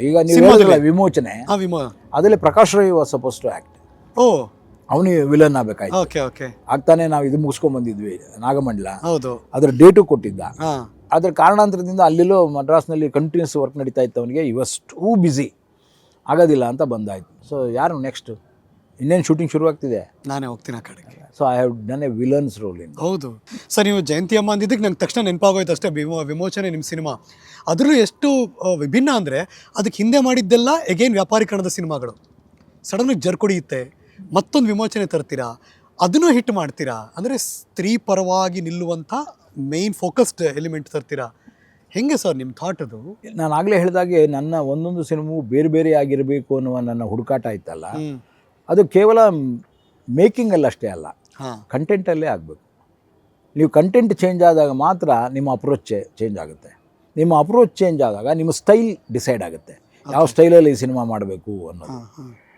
ಈಗ ನೀವು ಹೇಳಿದ್ರಲ್ಲ ವಿಮೋಚನೆ, ಅದರಲ್ಲಿ Prakash Rai was supposed to act. ಓ, ಅವನಿಗೆ ವಿಲನ್ ಆಗ್ಬೇಕಾಯ್ತು. Okay okay. ಆಗ್ತಾನೆ ನಾವು ಇದು ಮುಗಿಸ್ಕೊಂಡ್ ಬಂದಿದ್ವಿ ನಾಗಮಂಡಲ, ಹೌದು. ಅದ್ರ ಡೇಟು ಕೊಟ್ಟಿದ್ದ. ಹಾ, ಅದ್ರ ಕಾರಣಾಂತರದಿಂದ ಅಲ್ಲೆಲ್ಲೋ ಮದ್ರಾಸ್ನಲ್ಲಿ ಕಂಟಿನ್ಯೂಸ್ ವರ್ಕ್ ನಡೀತಾ ಇತ್ತು ಅವನಿಗೆ. ಈ ವಾಸ್ ಟೂ ಬ್ಯುಸಿ, ಆಗೋದಿಲ್ಲ ಅಂತ ಬಂದಾಯ್ತು. ಸೊ ಯಾರು ನೆಕ್ಸ್ಟ್? ಇನ್ನೇನು ಶೂಟಿಂಗ್ ಶುರುವಾಗ್ತಿದೆ, ನಾನೇ ಹೋಗ್ತೀನಿ ಆ ಕಡೆಗೆ. So I have done A villains role in. ಹೌದು ಸರ್, ನೀವು ಜಯಂತಿ ಅಮ್ಮ ಅಂದಿದ್ದಕ್ಕೆ ನಂಗೆ ತಕ್ಷಣ ನೆನಪಾಗೋಯ್ತು ಅಷ್ಟೇ. ವಿಮೋಚನೆ ನಿಮ್ಮ ಸಿನಿಮಾ ಅದರಲ್ಲೂ ಎಷ್ಟು ವಿಭಿನ್ನ ಅಂದರೆ, ಅದಕ್ಕೆ ಹಿಂದೆ ಮಾಡಿದ್ದೆಲ್ಲ ಎಗೇನ್ ವ್ಯಾಪಾರೀಕರಣದ ಸಿನಿಮಾಗಳು. ಸಡನ್ನಾಗಿ ಜರ್ಕೊಡಿಯುತ್ತೆ, ಮತ್ತೊಂದು ವಿಮೋಚನೆ ತರ್ತೀರಾ, ಅದನ್ನು ಹಿಟ್ ಮಾಡ್ತೀರಾ. ಅಂದರೆ ಸ್ತ್ರೀ ಪರವಾಗಿ ನಿಲ್ಲುವಂಥ ಮೇಯ್ನ್ ಫೋಕಸ್ಡ್ ಎಲಿಮೆಂಟ್ ತರ್ತೀರಾ. ಹೆಂಗೆ ಸರ್ ನಿಮ್ಮ ಥಾಟ್ ಅದು? ನಾನು ಆಗಲೇ ಹೇಳಿದಾಗೆ ನನ್ನ ಒಂದೊಂದು ಸಿನಿಮಾವು ಬೇರೆ ಬೇರೆ ಆಗಿರಬೇಕು ಅನ್ನುವ ನನ್ನ ಹುಡುಕಾಟ ಇತ್ತಲ್ಲ, ಅದು ಕೇವಲ ಮೇಕಿಂಗಲ್ಲಿ ಅಷ್ಟೇ ಅಲ್ಲ, ಕಂಟೆಂಟಲ್ಲೇ ಆಗಬೇಕು. ನೀವು ಕಂಟೆಂಟ್ ಚೇಂಜ್ ಆದಾಗ ಮಾತ್ರ ನಿಮ್ಮ ಅಪ್ರೋಚ್ ಚೇಂಜ್ ಆಗುತ್ತೆ. ನಿಮ್ಮ ಅಪ್ರೋಚ್ ಚೇಂಜ್ ಆದಾಗ ನಿಮ್ಮ ಸ್ಟೈಲ್ ಡಿಸೈಡ್ ಆಗುತ್ತೆ, ಯಾವ ಸ್ಟೈಲಲ್ಲಿ ಈ ಸಿನಿಮಾ ಮಾಡಬೇಕು ಅನ್ನೋದು.